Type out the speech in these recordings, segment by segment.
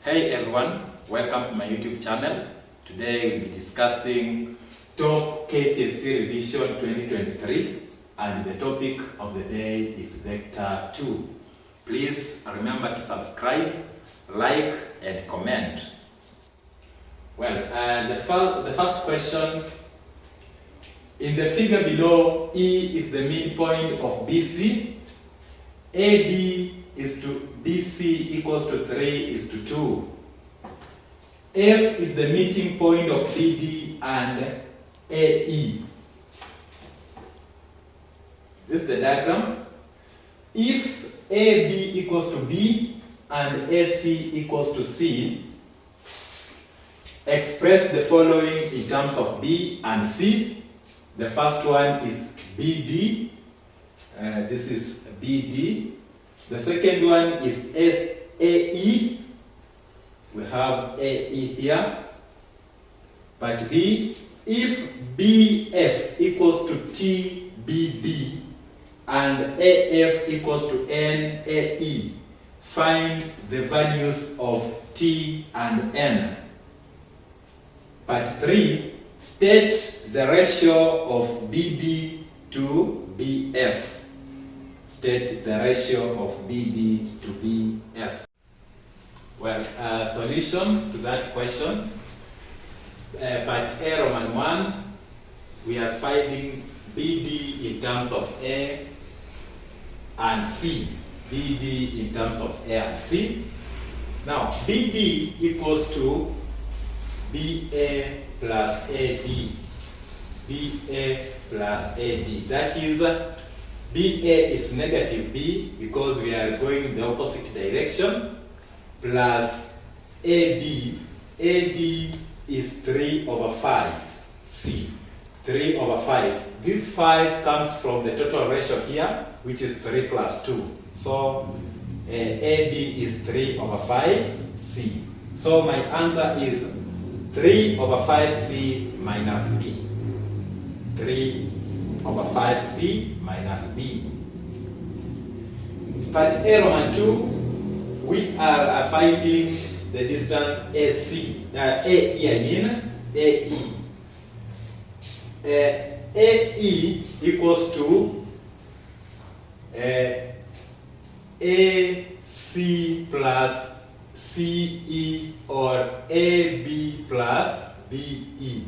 Hey everyone, welcome to my YouTube channel. Today we'll be discussing top KCSE revision 2023 and the topic of the day is Vector 2. Please remember to subscribe, like and comment. Well, the first question, in the figure below, E is the midpoint of BC, AD is to BC equals to 3:2. F is the meeting point of BD and AE. This is the diagram. If AB equals to B and AC equals to C, express the following in terms of B and C. The first one is BD. This is BD. The second one is AE. We have AE here. Part B, if BF equals to TBD and AF equals to NAE, find the values of T and N. Part 3, state the ratio of BD to BF. State the ratio of BD to BF. Well, solution to that question. Part A, Roman 1, we are finding BD in terms of A and C. BD in terms of A and C. Now, BD equals to BA plus AD. BA plus AD. That is, BA is negative B because we are going in the opposite direction, plus AB. AB is 3/5 C. 3/5. This 5 comes from the total ratio here, which is 3 plus 2. So AB is 3/5 C. So my answer is 3/5 C minus B. 3/5 C minus B. Part A, Roman 2, we are finding the distance AC. AE. AE equals to AC plus CE or AB plus BE.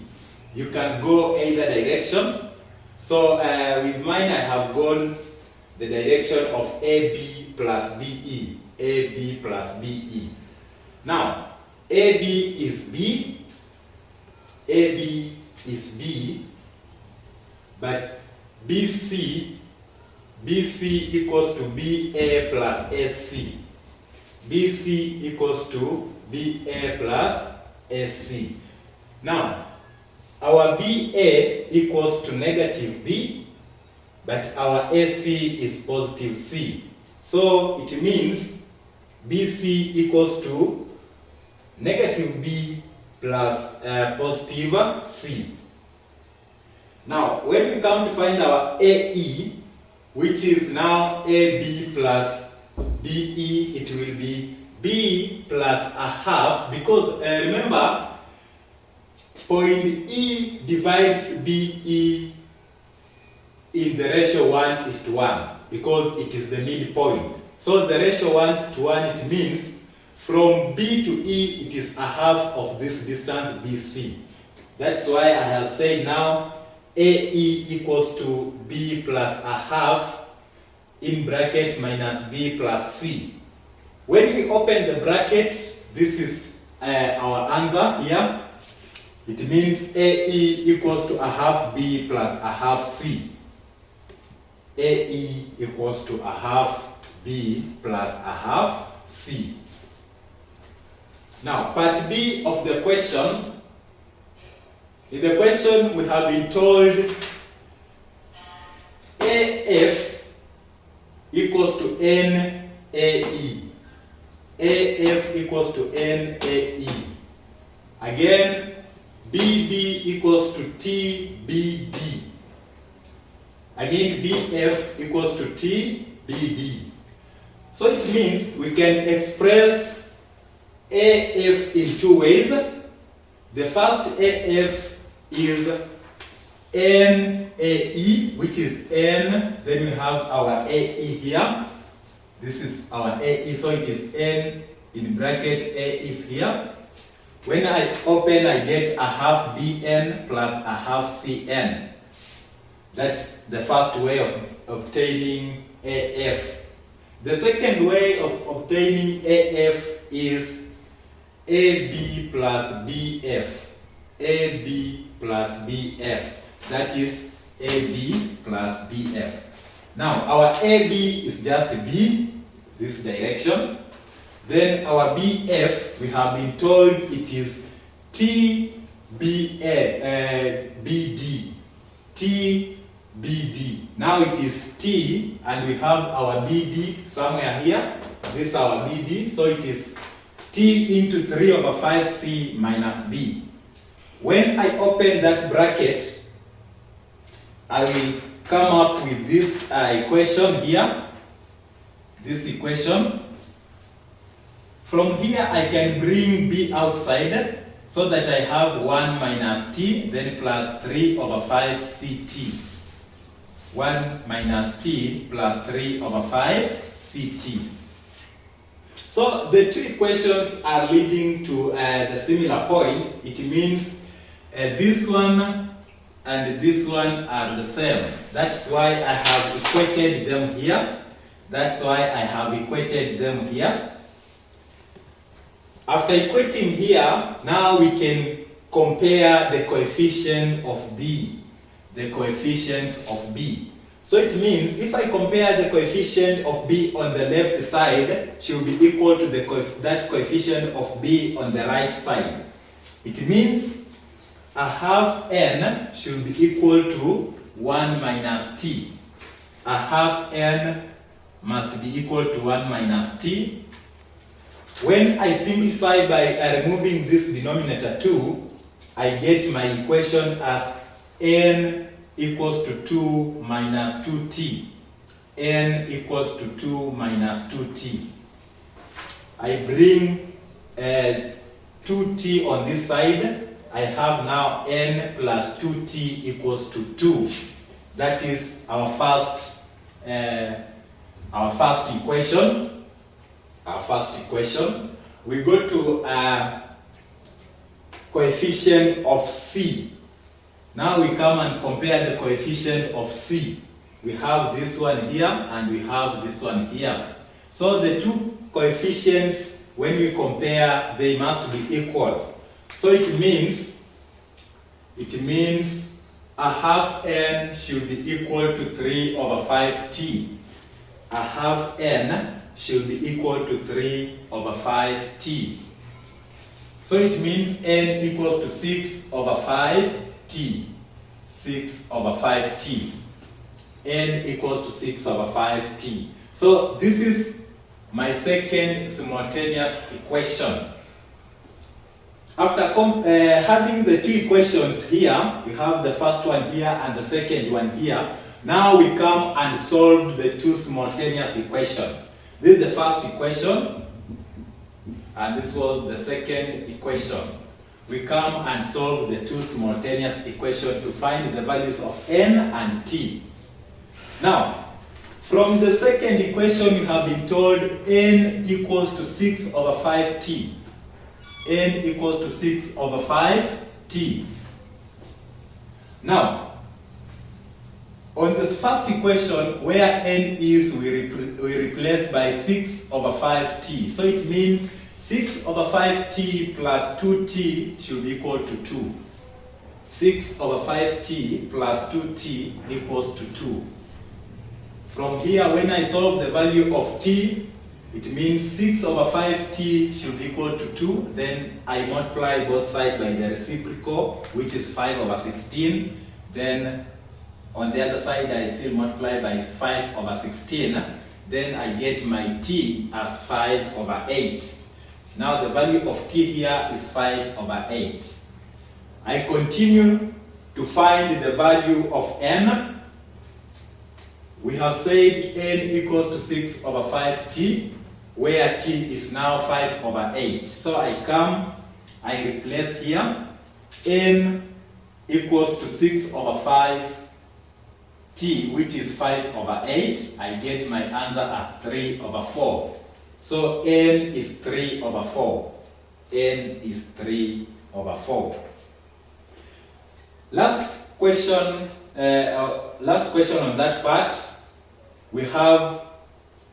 You can go either direction. So with mine, I have gone the direction of AB plus BE. AB plus BE. Now, AB is B. AB is B. But BC equals to BA plus SC. BC equals to BA plus SC. Now, our BA equals to negative B, but our AC is positive C. So it means BC equals to negative B plus positive C. Now, when we come to find our AE, which is now AB plus BE, it will be B plus a half, because remember, point E divides BE in the ratio 1:1 because it is the midpoint. So the ratio 1:1, it means from B to E, it is a half of this distance BC. That's why I have said now AE equals to B plus a half in bracket minus B plus C. When we open the bracket, this is our answer here. It means AE equals to a half B plus a half C. AE equals to a half B plus a half C. Now, part B of the question. In the question, we have been told AF equals to NAE. AF equals to NAE. Again, BD equals to TBD. BF equals to TBD. So it means we can express AF in two ways. The first AF is NAE, which is N, then we have our AE here. This is our AE, so it is N in bracket, A is here. When I open, I get a half BN plus a half CN. That's the first way of obtaining AF. The second way of obtaining AF is AB plus BF. AB plus BF. That is AB plus BF. Now, our AB is just B, this direction. Then our BF, we have been told it is BD. BD. Now it is T, and we have our BD somewhere here. This is our BD, so it is T into 3 over 5C minus B. When I open that bracket, I will come up with this equation here. This equation. From here, I can bring B outside, so that I have 1 minus T, then plus 3 over 5 CT. 1 minus T plus 3 over 5 CT. So the two equations are leading to the similar point. It means this one and this one are the same. That's why I have equated them here. That's why I have equated them here. After equating here, now we can compare the coefficient of B. The coefficients of B. So it means if I compare the coefficient of B on the left side, should be equal to that coefficient of B on the right side. It means a half N should be equal to 1 minus T. A half N must be equal to 1 minus T. When I simplify by removing this denominator 2, I get my equation as N equals to 2 minus 2T. N equals to 2 minus 2T. I bring 2T on this side. I have now N plus 2T equals to 2. That is our first equation. Our first equation. We go to coefficient of C. Now we come and compare the coefficient of C. We have this one here and we have this one here. So the two coefficients, when we compare, they must be equal. So it means a half N should be equal to 3 over 5T. A half N should be equal to 3 over 5T. So it means N equals to 6 over 5T. 6 over 5T. N equals to 6 over 5T. So this is my second simultaneous equation. After having the two equations here, we have the first one here and the second one here. Now we come and solve the two simultaneous equations. This is the first equation, and this was the second equation. We come and solve the two simultaneous equations to find the values of N and T. Now, from the second equation, we have been told N equals to 6 over 5T. N equals to 6 over 5T. Now, on this first equation, where N is, we replace by 6 over 5T. So it means 6 over 5T plus 2T should be equal to 2. 6 over 5T plus 2T equals to 2. From here, when I solve the value of T, it means 6 over 5T should equal to 2. Then I multiply both sides by the reciprocal, which is 5 over 16. Then on the other side, I still multiply by 5 over 16. Then I get my T as 5 over 8. Now the value of T here is 5 over 8. I continue to find the value of N. We have said N equals to 6 over 5T. where t is now 5 over 8. So I replace here, n equals to 6 over 5 t, which is 5 over 8. I get my answer as 3 over 4. So n is 3 over 4. N is 3 over 4. Last question on that part, we have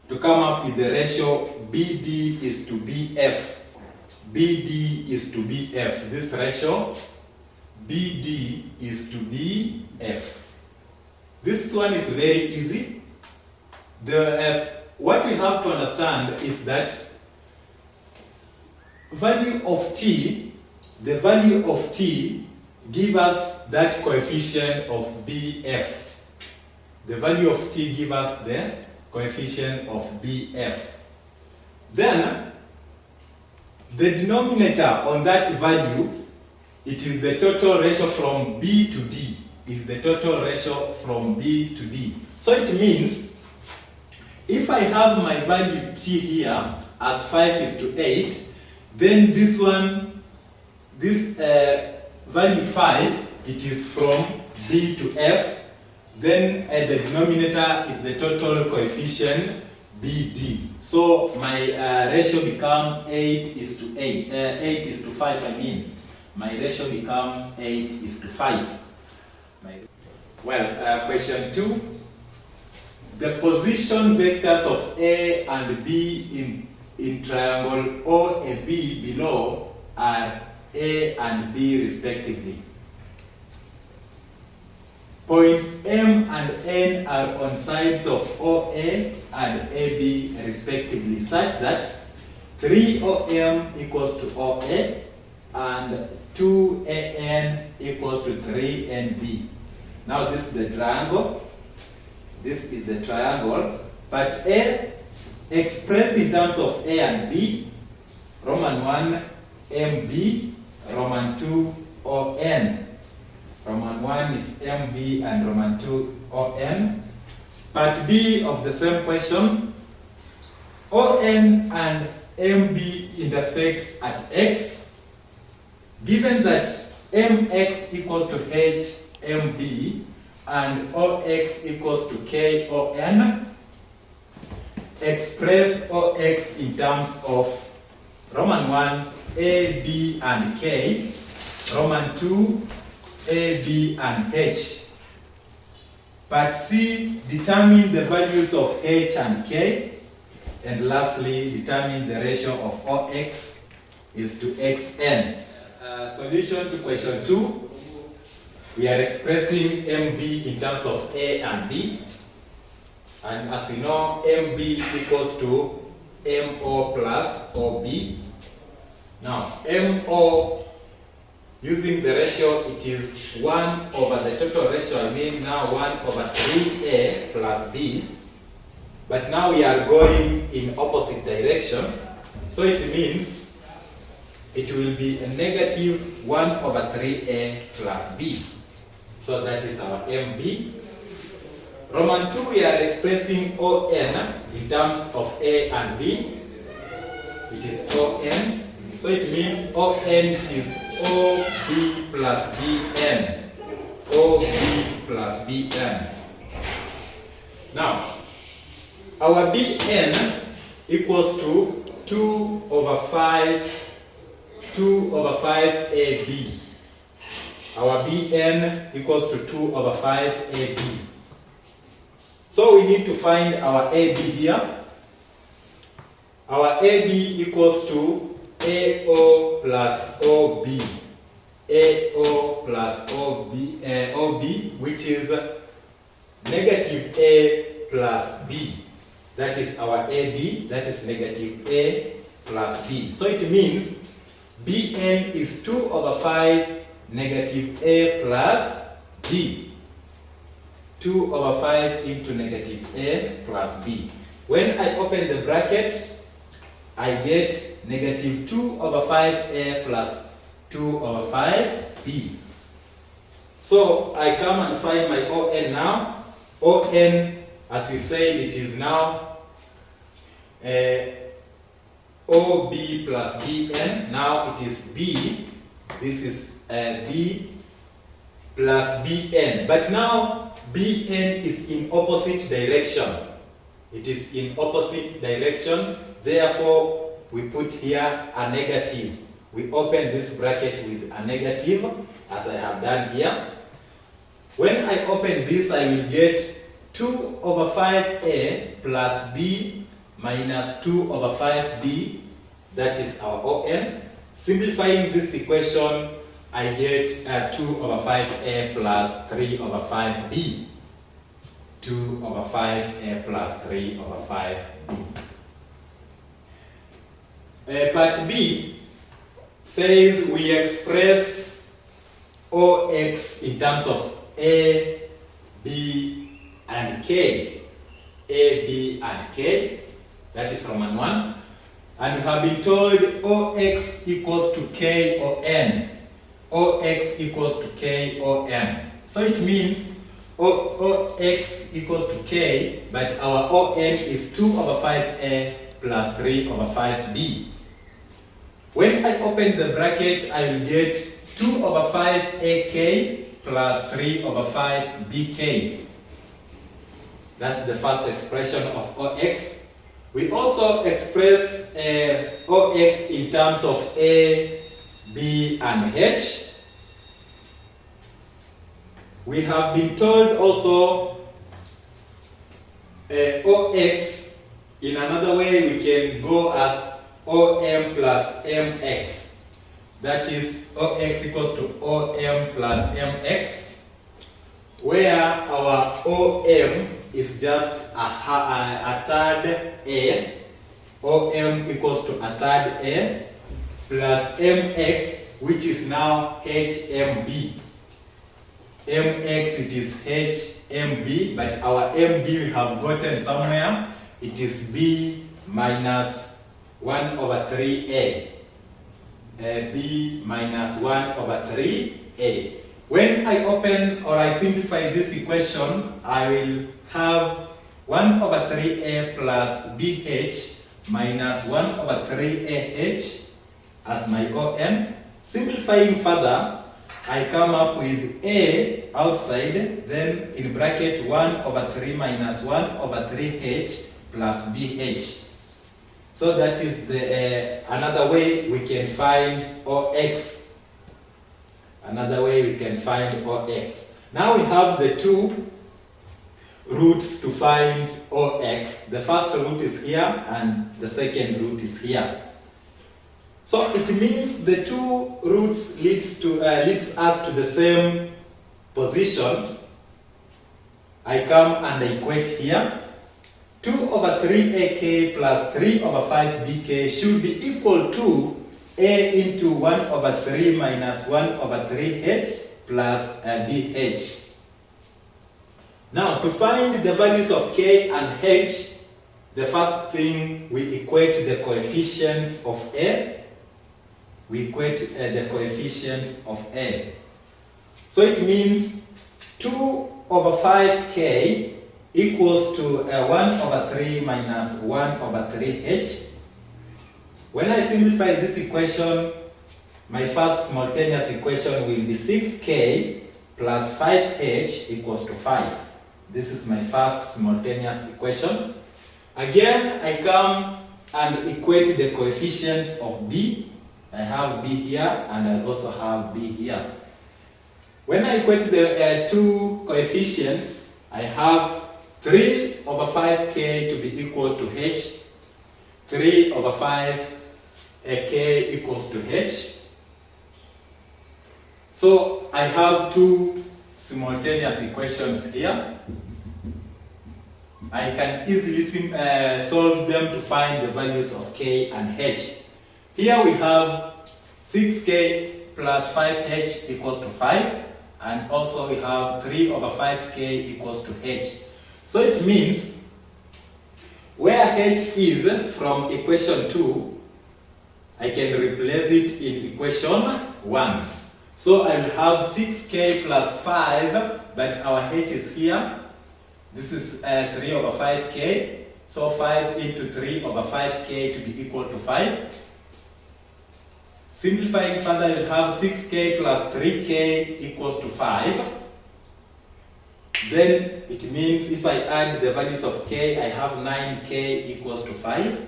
to come up with the ratio BD is to BF. BD is to BF. This ratio, BD is to BF. This one is very easy. What we have to understand is that value of t, the value of t give us that coefficient of BF. The value of t give us the coefficient of BF. Then the denominator on that value, it is the total ratio from B to D. Is the total ratio from B to D. So it means if I have my value t here as 5:8, then this one, this value 5, it is from B to F. Then the denominator is the total coefficient BD. So my ratio become 8:5. I mean, my ratio become 8:5. Question 2. The position vectors of A and B in triangle OAB below are A and B respectively. Points M and N are on sides of OA and AB respectively, such that 3OM equals to OA and 2AN equals to 3NB. Now this is the triangle. This is the triangle, but A expressed in terms of A and B, Roman 1 MB, Roman 2 ON. Roman 1 is MB and Roman 2 ON. Part B of the same question, ON and MB intersects at X. Given that MX equals to HMB and OX equals to KON, express OX in terms of Roman 1 AB and K, Roman 2 AB and H. Part C, determine the values of H and K. And lastly, determine the ratio of OX is to XN. Solution to question 2. We are expressing MB in terms of A and B. And as we know, MB equals to MO plus OB. Now, MO, using the ratio, it is 1 over the total ratio, I mean now 1 over 3A plus B. But now we are going in opposite direction. So it means it will be a negative 1 over 3A plus B. So that is our MB. Roman 2, we are expressing ON in terms of A and B. It is ON. So it means ON is OB plus BN. OB plus BN. Now, our BN equals to 2 over 5 AB. Our BN equals to 2 over 5 AB. So we need to find our AB here. Our AB equals to AO plus OB. AO plus OB, which is negative A plus B. That is our AB, that is negative A plus B. So it means BN is 2 over 5 negative A plus B. 2 over 5 into negative A plus B. When I open the bracket, I get negative 2 over 5A plus 2 over 5B. So I come and find my ON now. ON, as we said, it is now OB plus BN. Now it is B. This is B plus BN. But now BN is in opposite direction. It is in opposite direction. Therefore, we put here a negative. We open this bracket with a negative, as I have done here. When I open this, I will get 2 over 5A plus B minus 2 over 5B. That is our ON. Simplifying this equation, I get 2 over 5A plus 3 over 5B. 2 over 5A plus 3 over 5B. Part B says we express OX in terms of A, B, and K. A, B, and K. That is Roman 1. And we have been told OX equals to K or N. OX equals to K or N. So it means OX equals to K, but our ON is 2 over 5A plus 3 over 5B. When I open the bracket, I will get 2 over 5AK plus 3 over 5BK. That's the first expression of OX. We also express OX in terms of A, B, and H. We have been told also OX, in another way we can go as OM plus MX. That is OX equals to OM plus MX, where our OM is just a third A. OM equals to a third A plus MX, which is now HMB. MX, it is HMB, but our MB we have gotten somewhere. It is B minus 1 over 3A. B minus 1 over 3A. When I open or I simplify this equation, I will have 1 over 3A plus BH minus 1 over 3AH as my ON. Simplifying further, I come up with A outside, then in bracket 1 over 3 minus 1 over 3H plus BH. So that is the another way we can find OX. Another way we can find OX. Now we have the two routes to find OX. The first route is here and the second route is here. So it means the two routes leads us to the same position. I come and I equate here. 2 over 3AK plus 3 over 5BK should be equal to A into 1 over 3 minus 1 over 3H plus BH. Now, to find the values of K and H, the first thing we equate the coefficients of A. We equate the coefficients of A. So it means 2 over 5K equals to 1 over 3 minus 1 over 3H. When I simplify this equation, my first simultaneous equation will be 6K plus 5H equals to 5. This is my first simultaneous equation. Again, I come and equate the coefficients of B. I have B here and I also have B here. When I equate the two coefficients, I have 3 over 5K to be equal to H. 3 over 5K equals to H. So I have two simultaneous equations here. I can easily solve them to find the values of K and H. Here we have 6K plus 5H equals to 5. And also we have 3 over 5K equals to H. So it means where H is from equation 2, I can replace it in equation 1. So I will have 6K plus 5, but our H is here. This is 3 over 5K. So 5 into 3 over 5k to be equal to 5. Simplifying further, you'll have 6k plus 3k equals to 5. Then it means if I add the values of k, I have 9k equals to 5.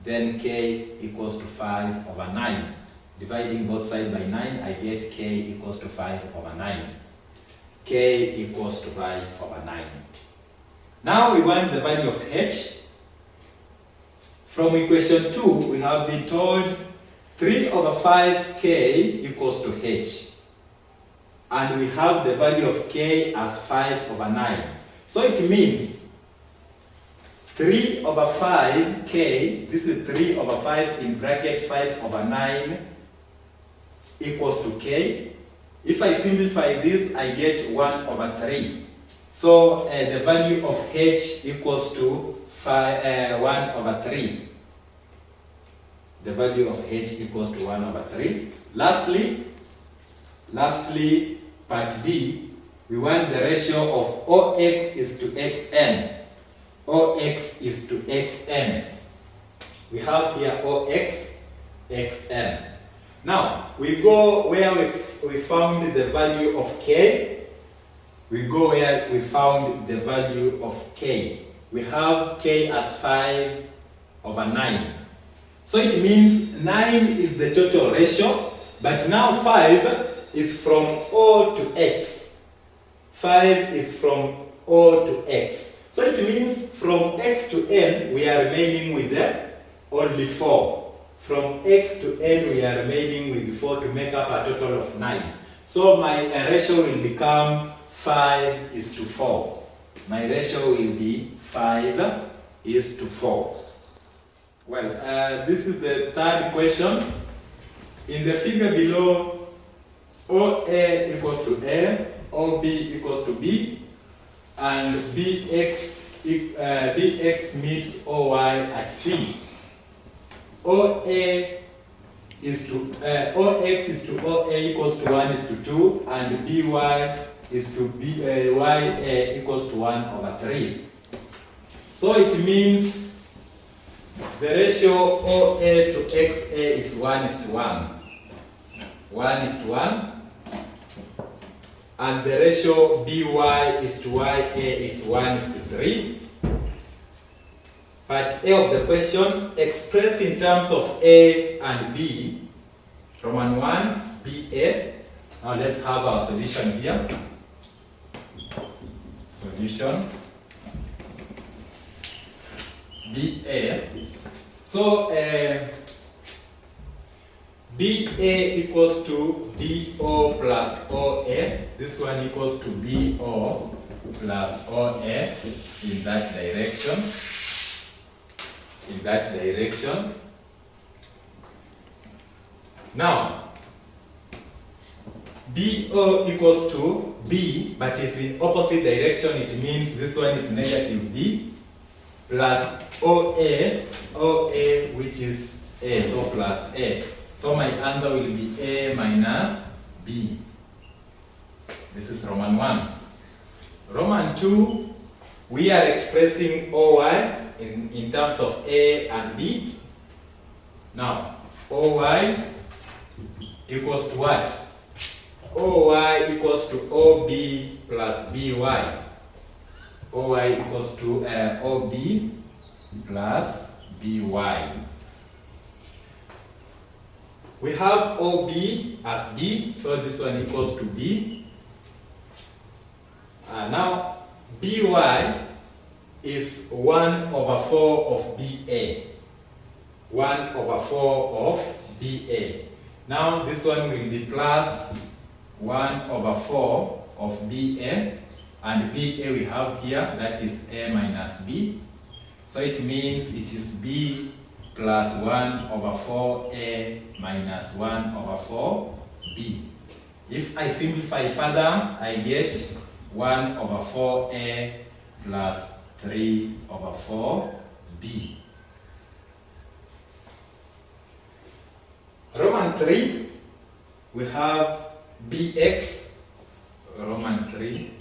Then k equals to 5 over 9. Dividing both sides by 9, I get k equals to 5 over 9. K equals to 5 over 9. Now we want the value of h. From equation 2, we have been told 3 over 5k equals to h. And we have the value of k as 5 over 9. So it means 3 over 5k, this is 3 over 5 in bracket 5 over 9 equals to k. If I simplify this, I get 1 over 3. So the value of h equals to 1 over 3. The value of h equals to 1 over 3. Lastly, part D, we want the ratio of OX is to XN. OX is to XN. We have here OX, XN. Now, we go where we found the value of K. We go where we found the value of K. We have K as 5 over 9. So it means 9 is the total ratio, but now 5 is from O to X. 5 is from O to X. So it means from X to N, we are remaining with only 4. From X to N, we are remaining with 4 to make up a total of 9. So my ratio will become 5 is to 4. My ratio will be 5 is to 4. Well, this is the third question. In the figure below, OA equals to A, OB equals to B, and BX meets OY at C. OA is to OX is to OA equals to 1 is to 2, and BY is to YA equals to 1 over 3. So it means the ratio OA to XA is 1 is to 1. 1 is to 1. And the ratio BY is to YA is 1 is to 3. Part A of the question, expressed in terms of A and B. Roman 1, BA. Now let's have our solution here. Solution. BA. So BA equals to BO plus OA. This one equals to BO plus OA in that direction. In that direction. Now, BO equals to B, but it's in opposite direction. It means this one is negative B, plus OA, which is A, so plus A. So my answer will be A minus B. This is Roman 1. Roman 2, we are expressing OY in terms of A and B. Now, OY equals to what? OY equals to OB plus BY. OY equals to OB plus BY. We have OB as B, so this one equals to B. Now, BY is 1 over 4 of BA. 1 over 4 of BA. Now, this one will be plus 1 over 4 of BA. And BA we have here, that is A minus B. So it means it is B plus 1 over 4A minus 1 over 4B. If I simplify further, I get 1 over 4A plus 3 over 4B. Roman 3, we have BX. Roman 3,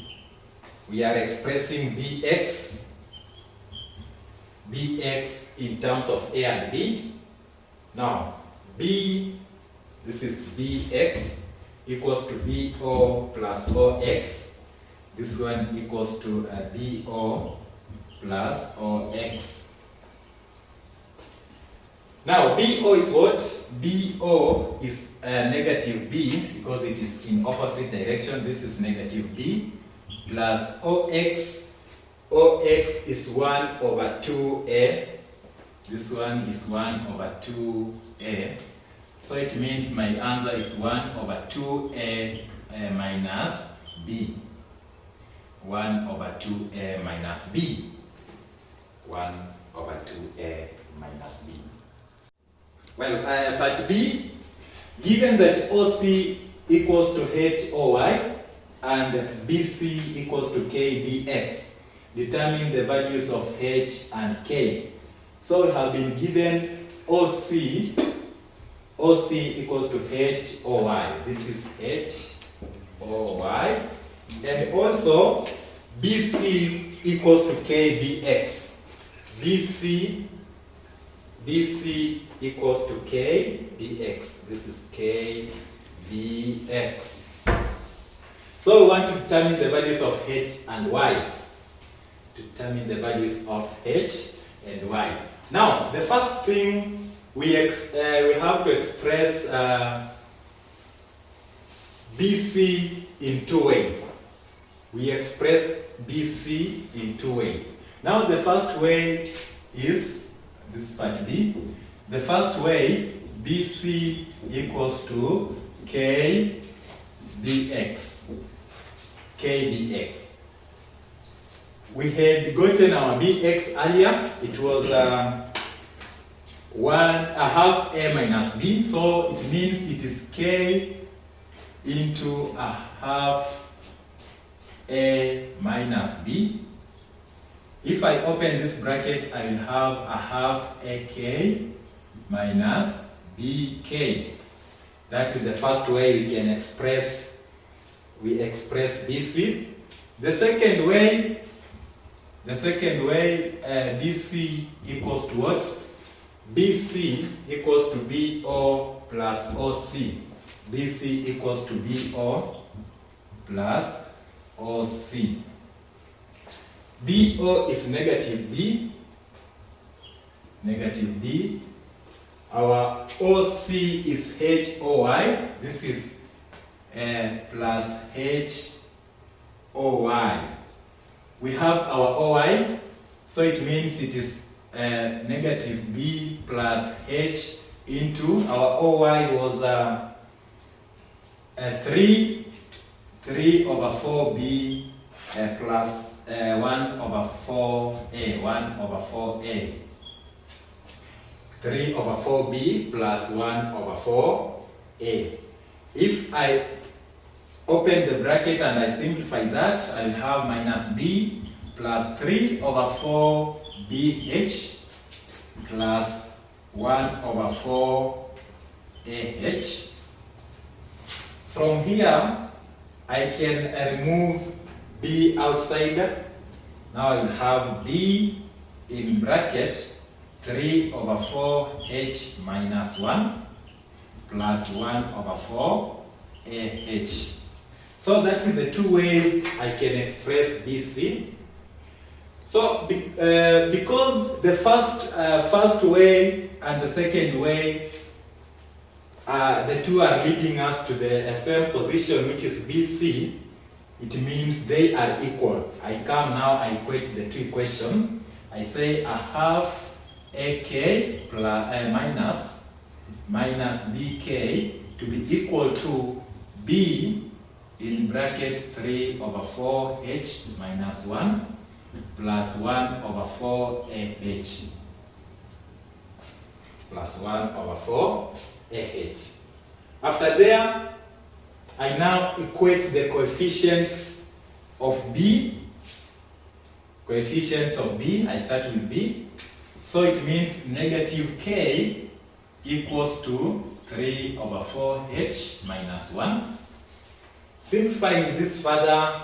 we are expressing BX bx in terms of a and b. Now, this is bx equals to bo plus ox. This one equals to bo plus ox. Now, bo is what? Bo is negative b because it is in opposite direction. This is negative b plus ox. Ox is 1 over 2a. This one is 1 over 2a. So it means my answer is 1 over 2a minus b. 1 over 2a minus b. 1 over 2a minus b. Well, part B, given that OC equals to HOY and BC equals to KBX, determine the values of H and K. So we have been given OC equals to HOY. This is HOY. And also BC equals to KBX. BC equals to KBX. This is KBX. So we want to determine the values of H and Y. Determine the values of H and Y. Now, the first thing we have to express BC in two ways. We express BC in two ways. Now, the first way is this part B. The first way, BC equals to KBX. KBX. We had gotten our BX earlier. It was half A minus B. So it means it is K into a half A minus B. If I open this bracket, I will have a half AK minus BK. That is the first way we can express BC. The second way, BC equals to what? BC equals to BO plus OC. BC equals to BO plus OC. BO is negative B. Negative B. Our OC is HOY. This is plus HOY. We have our OY, so it means it is negative B plus H into our OY was 3 over 4B plus 1 over 4A. 1 over 4A. 3 over 4B plus 1 over 4A. If I open the bracket and I simplify that, I will have minus B plus 3 over 4BH plus 1 over 4AH. From here, I can remove B outside. Now I will have B in bracket 3 over 4H minus 1 plus 1 over 4AH. So that is the two ways I can express BC. So because the first way and the second way, the two are leading us to the same position, which is BC, it means they are equal. I come now, I equate the two equations. I say a half AK plus minus BK to be equal to B in bracket 3 over 4H minus 1 plus 1 over 4AH plus 1 over 4AH. After there, I now equate the coefficients of B. Coefficients of B, I start with B. So it means negative K equals to 3 over 4H minus 1. Simplifying this further,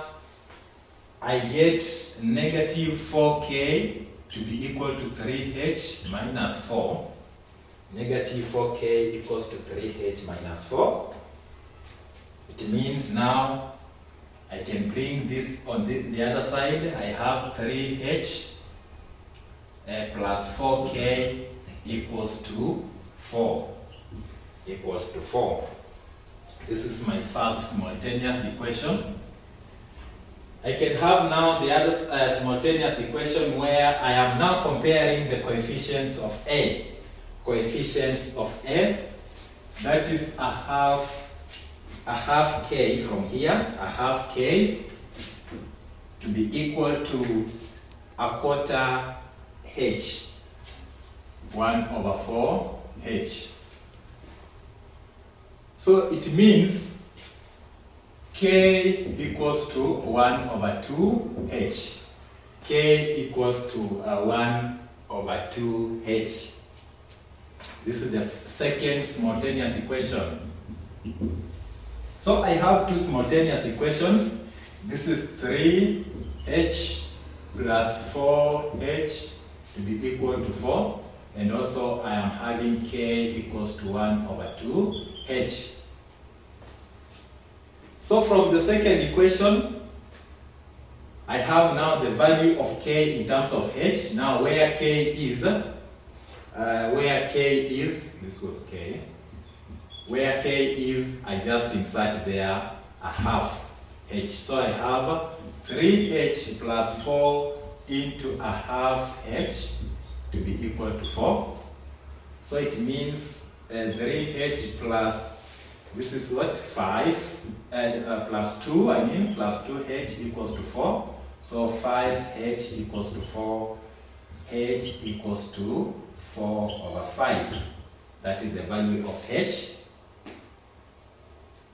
I get negative 4K to be equal to 3h minus 4. Negative 4k equals to 3h minus 4. It means now I can bring this on the other side. I have 3h plus 4k equals to 4. Equals to 4. This is my first simultaneous equation. I can have now the other simultaneous equation where I am now comparing the coefficients of A. Coefficients of A, that is a half k from here, a half k to be equal to a quarter h, 1/4h. So it means k equals to 1/2h. K equals to 1/2h. This is the second simultaneous equation. So I have two simultaneous equations. This is 3h plus 4h to be equal to 4. And also I am having k equals to 1/2h. So from the second equation, I have now the value of k in terms of h. Now where k is, this was k. Where k is, I just insert there a half h. So I have 3h plus 4 into a half h to be equal to 4. So it means 3h plus, this is what, 5, plus 2, plus 2h equals to 4. So 5h equals to 4, h equals to 4/5. That is the value of h.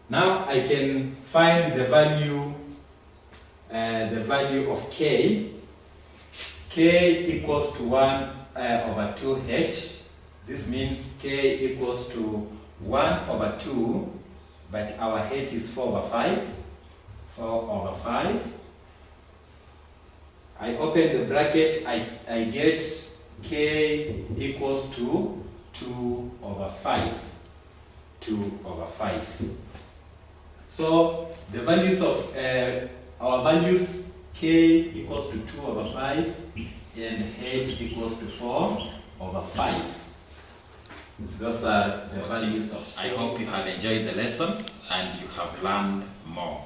Now I can find the value of k. K equals to 1/2h. This means k equals to 1/2, but our h is 4/5. 4/5. I open the bracket, I get k equals to 2/5. 2/5. So the values of our values, k equals to 2/5 and h equals to 4/5. Those are the values of. I hope you have enjoyed the lesson and you have learned more.